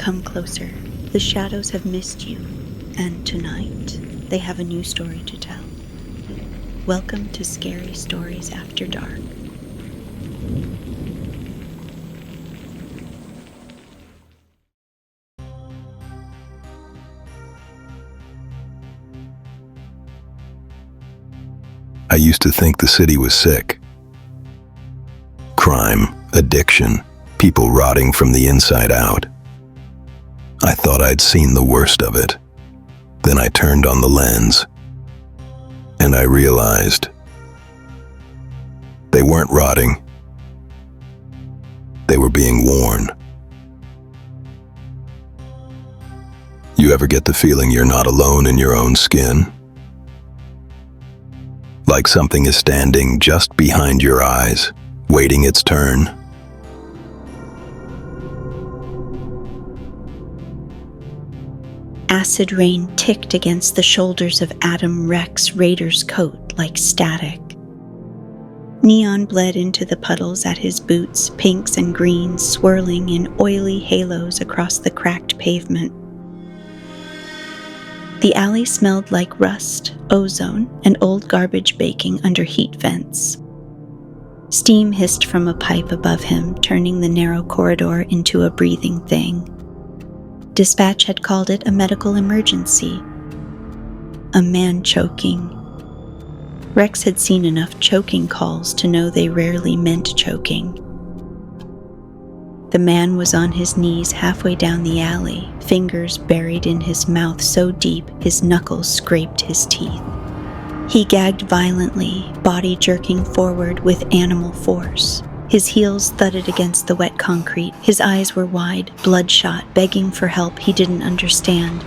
Come closer. The shadows have missed you, and tonight they have a new story to tell. Welcome to Scary Stories After Dark. I used to think the city was sick. Crime, addiction, people rotting from the inside out. I thought I'd seen the worst of it. Then I turned on the lens, and I realized they weren't rotting. They were being worn. You ever get the feeling you're not alone in your own skin? Like something is standing just behind your eyes, waiting its turn. Acid rain ticked against the shoulders of Adam Rex Raider's coat like static. Neon bled into the puddles at his boots, pinks and greens swirling in oily halos across the cracked pavement. The alley smelled like rust, ozone, and old garbage baking under heat vents. Steam hissed from a pipe above him, turning the narrow corridor into a breathing thing. Dispatch had called it a medical emergency. A man choking. Rex had seen enough choking calls to know they rarely meant choking. The man was on his knees halfway down the alley, fingers buried in his mouth so deep his knuckles scraped his teeth. He gagged violently, body jerking forward with animal force. His heels thudded against the wet concrete. His eyes were wide, bloodshot, begging for help he didn't understand.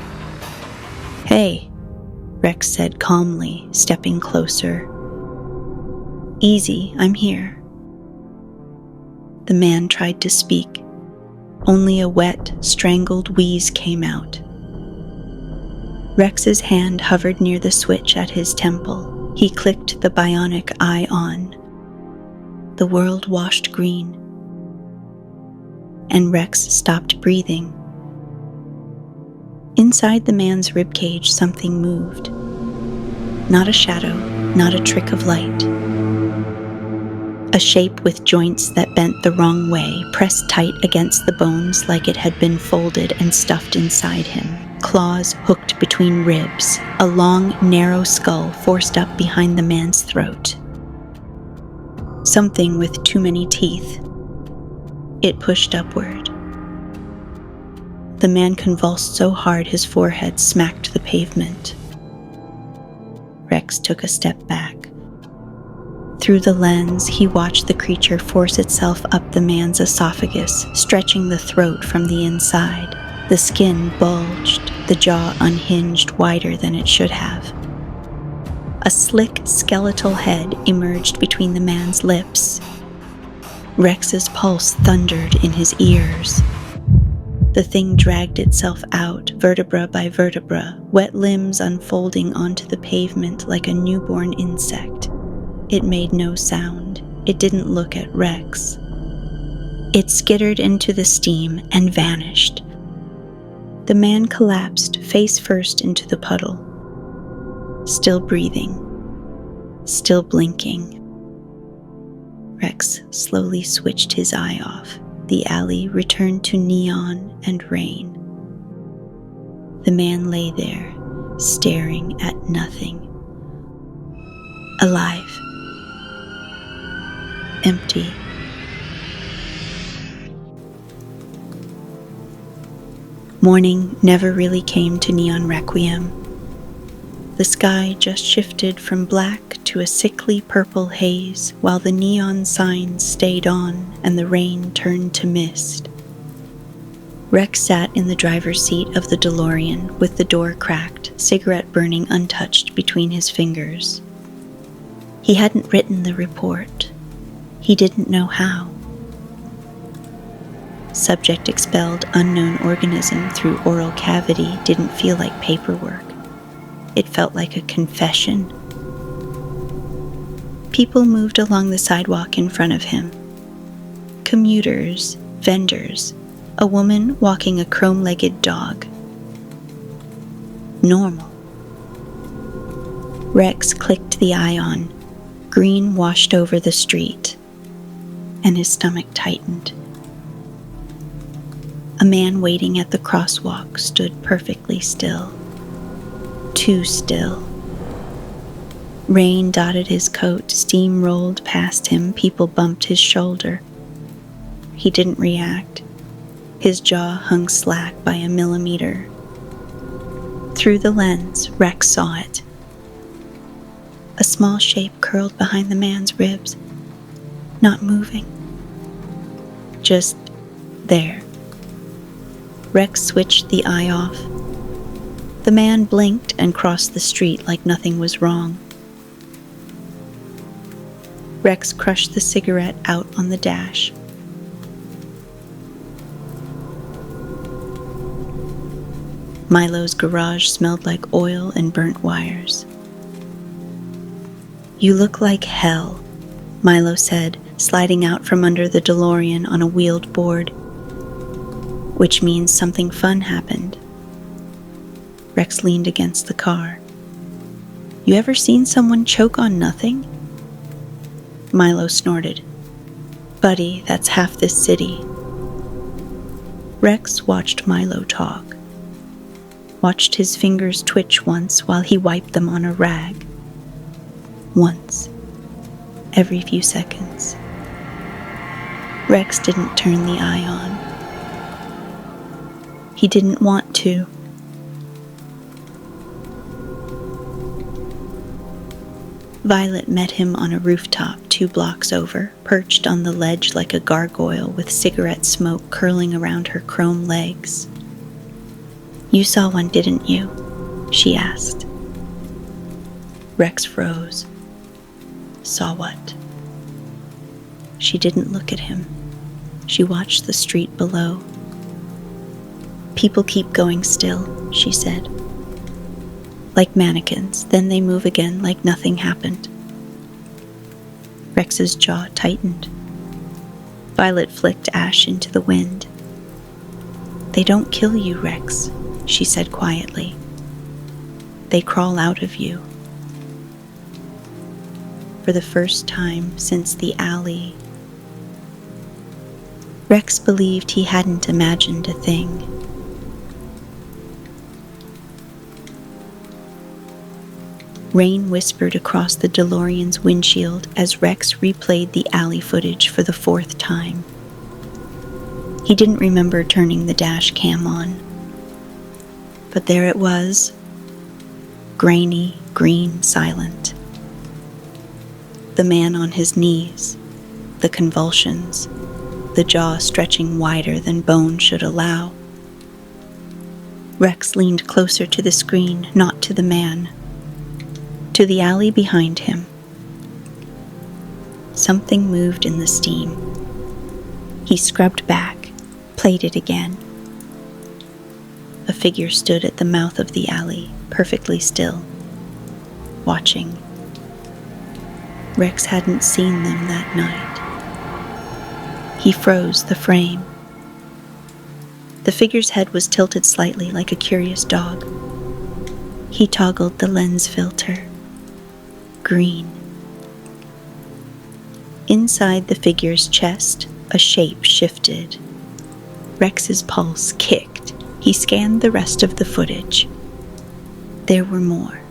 "Hey," Rex said calmly, stepping closer. "Easy, I'm here." The man tried to speak. Only a wet, strangled wheeze came out. Rex's hand hovered near the switch at his temple. He clicked the bionic eye on. The world washed green, and Rex stopped breathing. Inside the man's ribcage, something moved. Not a shadow, not a trick of light. A shape with joints that bent the wrong way, pressed tight against the bones like it had been folded and stuffed inside him. Claws hooked between ribs, a long, narrow skull forced up behind the man's throat. Something with too many teeth. It pushed upward. The man convulsed so hard his forehead smacked the pavement. Rex took a step back. Through the lens, he watched the creature force itself up the man's esophagus, stretching the throat from the inside. The skin bulged, the jaw unhinged wider than it should have. A slick, skeletal head emerged between the man's lips. Rex's pulse thundered in his ears. The thing dragged itself out, vertebra by vertebra, wet limbs unfolding onto the pavement like a newborn insect. It made no sound. It didn't look at Rex. It skittered into the steam and vanished. The man collapsed face first into the puddle. Still breathing, still blinking. Rex slowly switched his eye off. The alley returned to neon and rain. The man lay there, staring at nothing. Alive. Empty. Morning never really came to Neon Requiem. The sky just shifted from black to a sickly purple haze while the neon signs stayed on and the rain turned to mist. Rex sat in the driver's seat of the DeLorean with the door cracked, cigarette burning untouched between his fingers. He hadn't written the report. He didn't know how. Subject expelled unknown organism through oral cavity didn't feel like paperwork. It felt like a confession. People moved along the sidewalk in front of him. Commuters, vendors, A woman walking a chrome-legged dog. Normal. Rex clicked the eye on. Green washed over the street, and his stomach tightened. A man waiting at the crosswalk stood perfectly still. Too still. Rain dotted his coat, steam rolled past him, people bumped his shoulder. He didn't react. His jaw hung slack by a millimeter. Through the lens, Rex saw it. A small shape curled behind the man's ribs, not moving. Just there. Rex switched the eye off. The man blinked and crossed the street like nothing was wrong. Rex crushed the cigarette out on the dash. Milo's garage smelled like oil and burnt wires. "You look like hell," Milo said, sliding out from under the DeLorean on a wheeled board. "Which means something fun happened." Rex leaned against the car. "You ever seen someone choke on nothing?" Milo snorted. "Buddy, that's half this city." Rex watched Milo talk. Watched his fingers twitch once while he wiped them on a rag. Once. Every few seconds. Rex didn't turn the eye on. He didn't want to. Violet met him on a rooftop 2 blocks over, perched on the ledge like a gargoyle with cigarette smoke curling around her chrome legs. "You saw one, didn't you?" she asked. Rex froze. Saw what? She didn't look at him. She watched the street below. "People keep going still," she said. "Like mannequins, then they move again like nothing happened." Rex's jaw tightened. Violet flicked ash into the wind. "They don't kill you, Rex," she said quietly. "They crawl out of you." For the first time since the alley, Rex believed he hadn't imagined a thing. Rain whispered across the DeLorean's windshield as Rex replayed the alley footage for the 4th time. He didn't remember turning the dash cam on. But there it was, grainy, green, silent. The man on his knees, the convulsions, the jaw stretching wider than bone should allow. Rex leaned closer to the screen, not to the man, to the alley behind him. Something moved in the steam. He scrubbed back, played it again. A figure stood at the mouth of the alley, perfectly still, watching. Rex hadn't seen them that night. He froze the frame. The figure's head was tilted slightly like a curious dog. He toggled the lens filter. Green. Inside the figure's chest, a shape shifted. Rex's pulse kicked. He scanned the rest of the footage. There were more.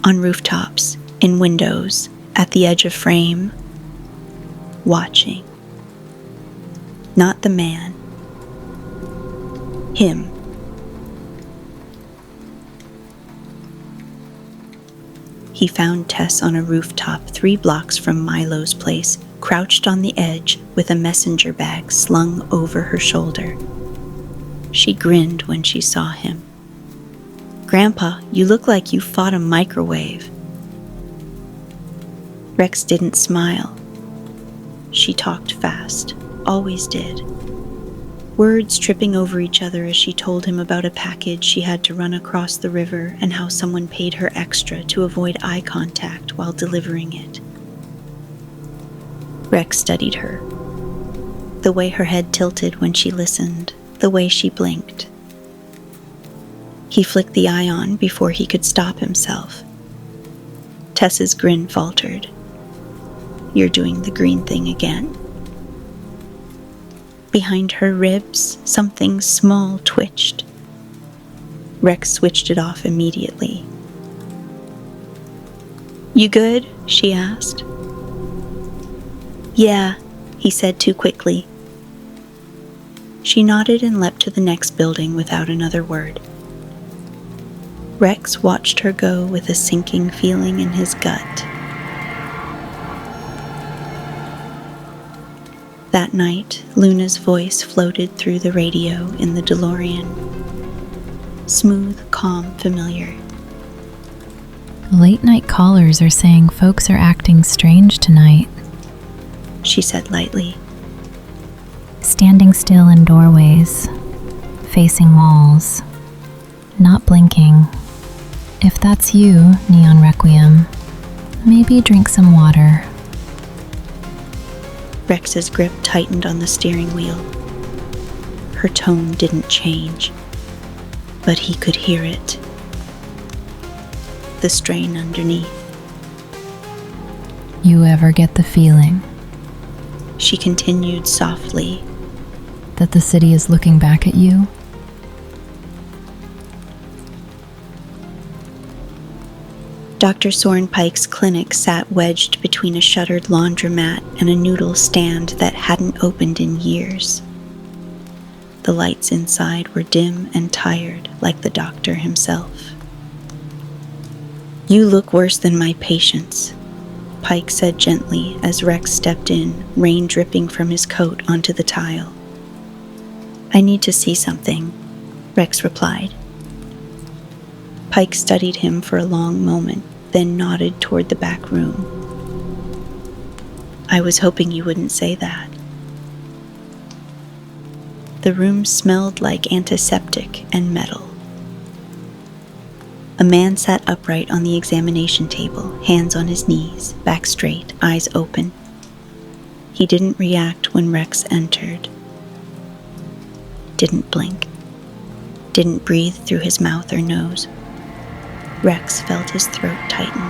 On rooftops, in windows, at the edge of frame. Watching. Not the man. Him. He found Tess on a rooftop 3 blocks from Milo's place, crouched on the edge with a messenger bag slung over her shoulder. She grinned when she saw him. "Grandpa, you look like you fought a microwave." Rex didn't smile. She talked fast, always did. Words tripping over each other as she told him about a package she had to run across the river and how someone paid her extra to avoid eye contact while delivering it. Rex studied her. The way her head tilted when she listened, the way she blinked. He flicked the eye on before he could stop himself. Tess's grin faltered. "You're doing the green thing again." Behind her ribs, something small twitched. Rex switched it off immediately. "You good?" she asked. "Yeah," he said too quickly. She nodded and leapt to the next building without another word. Rex watched her go with a sinking feeling in his gut. That night, Luna's voice floated through the radio in the DeLorean. Smooth, calm, familiar. Late-night callers are saying folks are acting strange tonight, she said lightly. Standing still in doorways, facing walls, not blinking. If that's you, Neon Requiem, maybe drink some water. Rex's grip tightened on the steering wheel. Her tone didn't change, but he could hear it. The strain underneath. You ever get the feeling, she continued softly, that the city is looking back at you? Dr. Soren Pike's clinic sat wedged between a shuttered laundromat and a noodle stand that hadn't opened in years. The lights inside were dim and tired, like the doctor himself. "You look worse than my patients," Pike said gently as Rex stepped in, rain dripping from his coat onto the tile. "I need to see something," Rex replied. Pike studied him for a long moment, then nodded toward the back room. "I was hoping you wouldn't say that." The room smelled like antiseptic and metal. A man sat upright on the examination table, hands on his knees, back straight, eyes open. He didn't react when Rex entered. Didn't blink. Didn't breathe through his mouth or nose. Rex felt his throat tighten.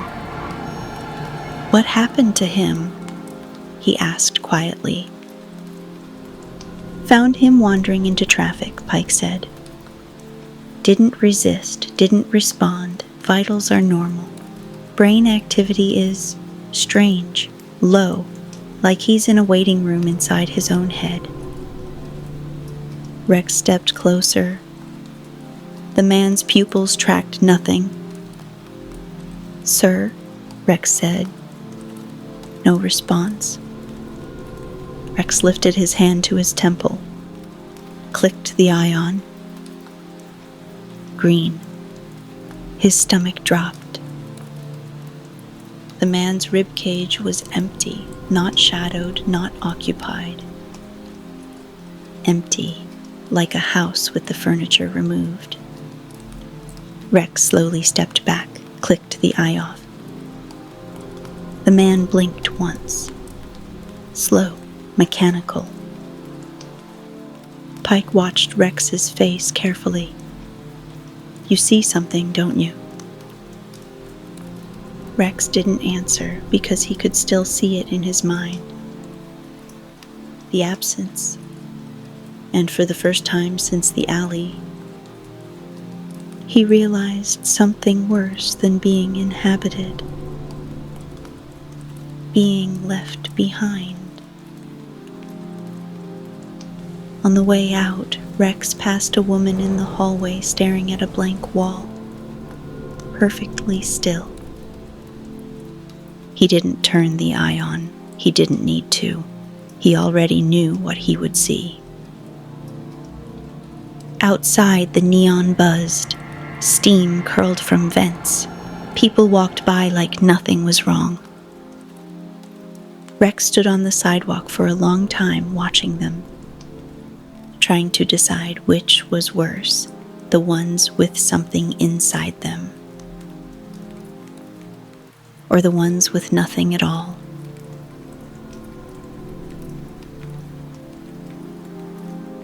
"What happened to him?" he asked quietly. "Found him wandering into traffic," Pike said. "Didn't resist, didn't respond. Vitals are normal. Brain activity is strange, low, like he's in a waiting room inside his own head." Rex stepped closer. The man's pupils tracked nothing. "Sir," Rex said. No response. Rex lifted his hand to his temple, clicked the eye on. Green. His stomach dropped. The man's rib cage was empty, not shadowed, not occupied. Empty, like a house with the furniture removed. Rex slowly stepped back, clicked the eye off. The man blinked once. Slow, mechanical. Pike watched Rex's face carefully. "You see something, don't you?" Rex didn't answer because he could still see it in his mind. The absence. And for the first time since the alley, he realized something worse than being inhabited. Being left behind. On the way out, Rex passed a woman in the hallway staring at a blank wall, perfectly still. He didn't turn the eye on. He didn't need to. He already knew what he would see. Outside, the neon buzzed. Steam curled from vents. People walked by like nothing was wrong. Rex stood on the sidewalk for a long time watching them, trying to decide which was worse, the ones with something inside them, or the ones with nothing at all.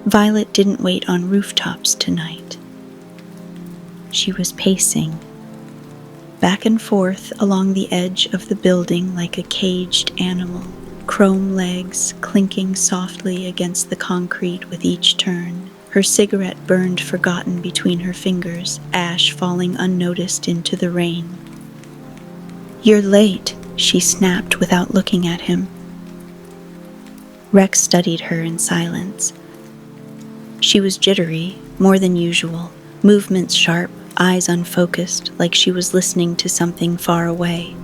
Violet didn't wait on rooftops tonight. She was pacing, back and forth along the edge of the building like a caged animal, chrome legs clinking softly against the concrete with each turn. Her cigarette burned forgotten between her fingers, ash falling unnoticed into the rain. "You're late," she snapped without looking at him. Rex studied her in silence. She was jittery, more than usual, movements sharp, eyes unfocused, like she was listening to something far away.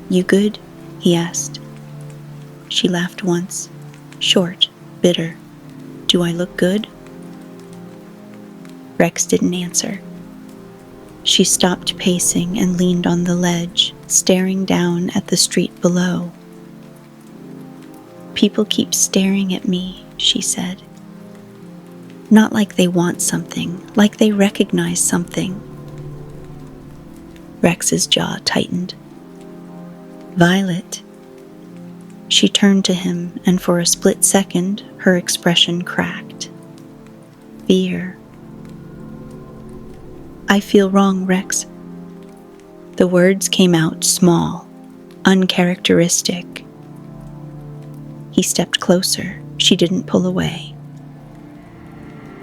"You good?" he asked. She laughed once, short, bitter. "Do I look good?" Rex didn't answer. She stopped pacing and leaned on the ledge, staring down at the street below. "People keep staring at me," she said. "Not like they want something, like they recognize something." Rex's jaw tightened. "Violet." She turned to him, and for a split second, her expression cracked. Fear. "I feel wrong, Rex." The words came out small, uncharacteristic. He stepped closer. She didn't pull away.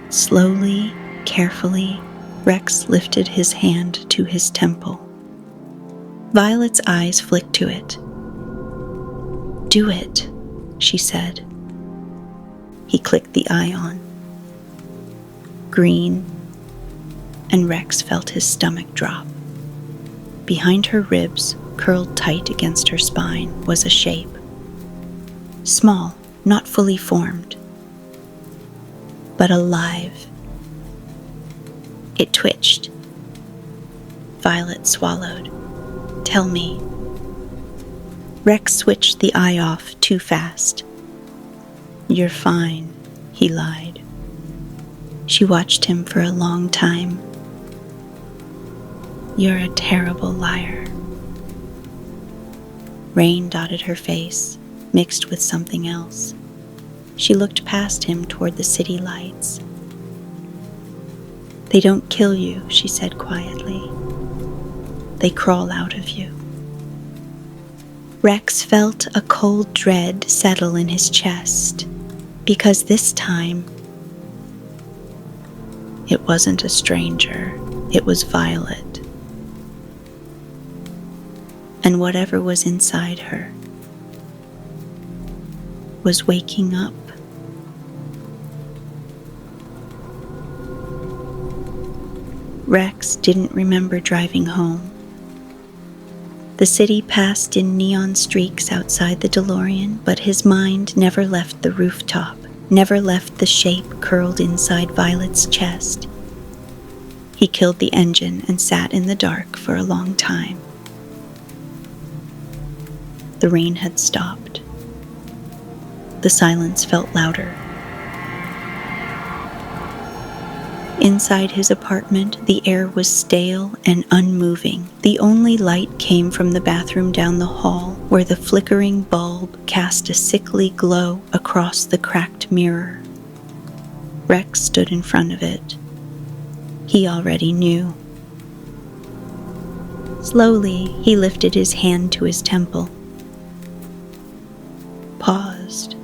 Slowly, carefully, Rex lifted his hand to his temple. Violet's eyes flicked to it. "Do it," she said. He clicked the eye on. Green, and Rex felt his stomach drop. Behind her ribs, curled tight against her spine, was a shape. Small, not fully formed, but alive. It twitched. Violet swallowed. "Tell me." Rex switched the eye off too fast. "You're fine," he lied. She watched him for a long time. "You're a terrible liar." Rain dotted her face, mixed with something else. She looked past him toward the city lights. "They don't kill you," she said quietly. "They crawl out of you." Rex felt a cold dread settle in his chest, because this time it wasn't a stranger, it was Violet. And whatever was inside her was waking up. Rex didn't remember driving home. The city passed in neon streaks outside the DeLorean, but his mind never left the rooftop, never left the shape curled inside Violet's chest. He killed the engine and sat in the dark for a long time. The rain had stopped. The silence felt louder. Inside his apartment, the air was stale and unmoving. The only light came from the bathroom down the hall, where the flickering bulb cast a sickly glow across the cracked mirror. Rex stood in front of it. He already knew. Slowly, he lifted his hand to his temple. Paused.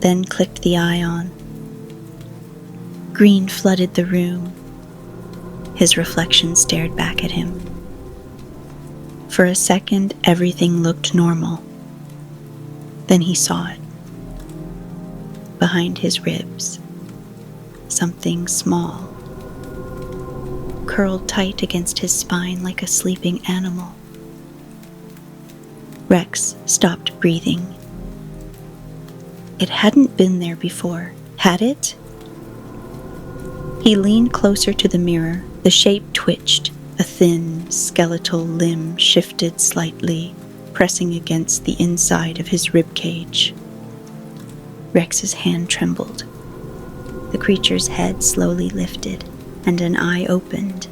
Then clicked the eye on. Green flooded the room. His reflection stared back at him. For a second, everything looked normal. Then he saw it. Behind his ribs, something small, curled tight against his spine like a sleeping animal. Rex stopped breathing. It hadn't been there before, had it? He leaned closer to the mirror. The shape twitched. A thin, skeletal limb shifted slightly, pressing against the inside of his ribcage. Rex's hand trembled. The creature's head slowly lifted, and an eye opened.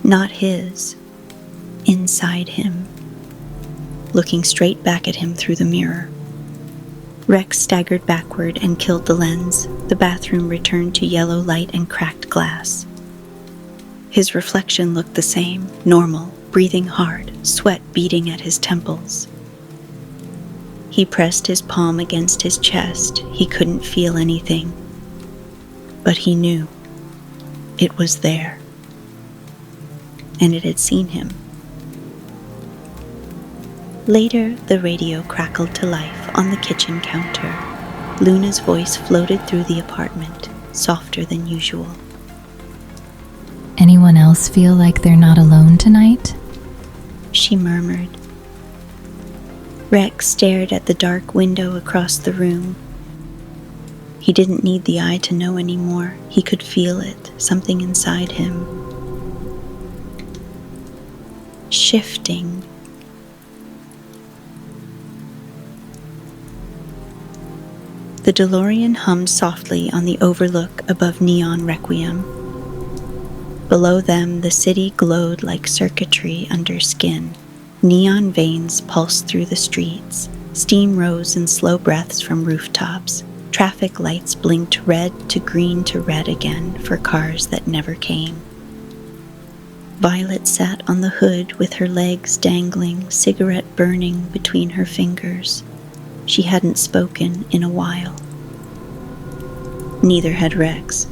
Not his. Inside him. Looking straight back at him through the mirror. Rex staggered backward and killed the lens. The bathroom returned to yellow light and cracked glass. His reflection looked the same, normal, breathing hard, sweat beating at his temples. He pressed his palm against his chest. He couldn't feel anything. But he knew. It was there. And it had seen him. Later, the radio crackled to life on the kitchen counter. Luna's voice floated through the apartment, softer than usual. Anyone else feel like they're not alone tonight? She murmured. Rex stared at the dark window across the room. He didn't need the eye to know anymore. He could feel it, something inside him. Shifting. The DeLorean hummed softly on the overlook above Neon Requiem. Below them, the city glowed like circuitry under skin. Neon veins pulsed through the streets. Steam rose in slow breaths from rooftops. Traffic lights blinked red to green to red again for cars that never came. Violet sat on the hood with her legs dangling, cigarette burning between her fingers. She hadn't spoken in a while. Neither had Rex.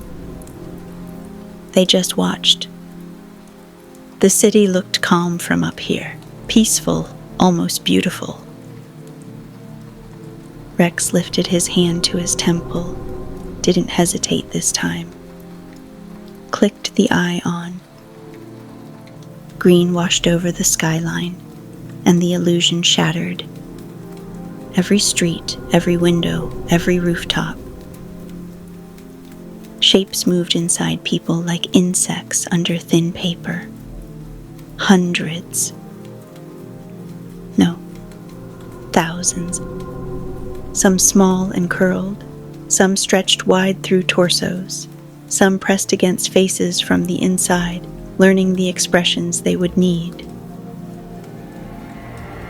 They just watched. The city looked calm from up here, peaceful, almost beautiful. Rex lifted his hand to his temple, didn't hesitate this time. Clicked the eye on. Green washed over the skyline, and the illusion shattered. Every street, every window, every rooftop. Shapes moved inside people like insects under thin paper. Hundreds. No, thousands. Some small and curled, some stretched wide through torsos, some pressed against faces from the inside, learning the expressions they would need.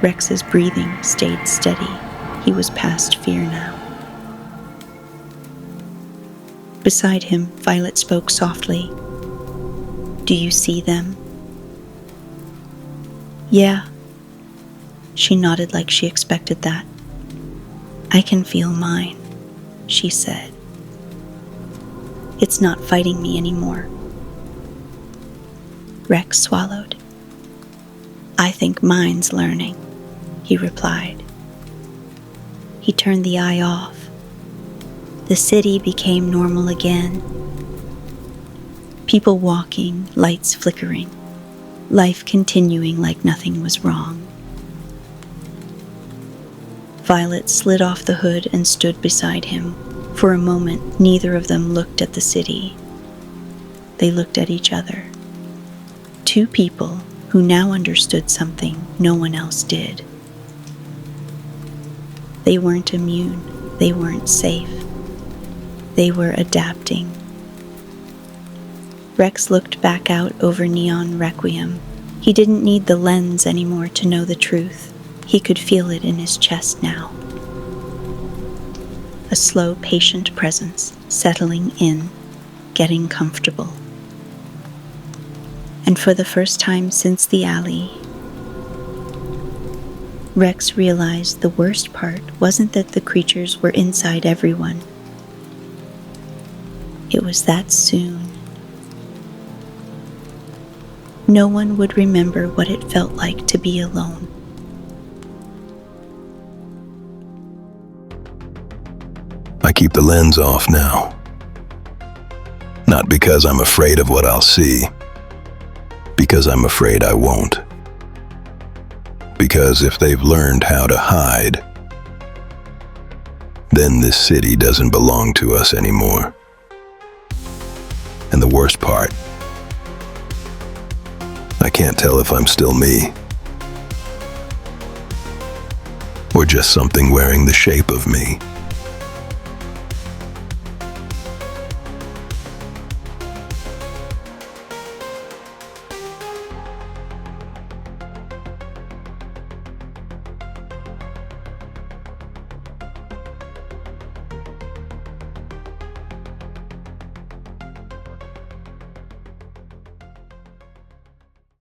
Rex's breathing stayed steady. He was past fear now. Beside him, Violet spoke softly. Do you see them? Yeah. She nodded like she expected that. I can feel mine, she said. It's not fighting me anymore. Rex swallowed. I think mine's learning, he replied. He turned the eye off. The city became normal again. People walking, lights flickering, life continuing like nothing was wrong. Violet slid off the hood and stood beside him. For a moment, neither of them looked at the city. They looked at each other. Two people who now understood something no one else did. They weren't immune. They weren't safe. They were adapting. Rex looked back out over Neon Requiem. He didn't need the lens anymore to know the truth. He could feel it in his chest now. A slow, patient presence, settling in, getting comfortable. And for the first time since the alley, Rex realized the worst part wasn't that the creatures were inside everyone. It was that soon. No one would remember what it felt like to be alone. I keep the lens off now. Not because I'm afraid of what I'll see, because I'm afraid I won't. Because if they've learned how to hide, then this city doesn't belong to us anymore. And the worst part, I can't tell if I'm still me, or just something wearing the shape of me.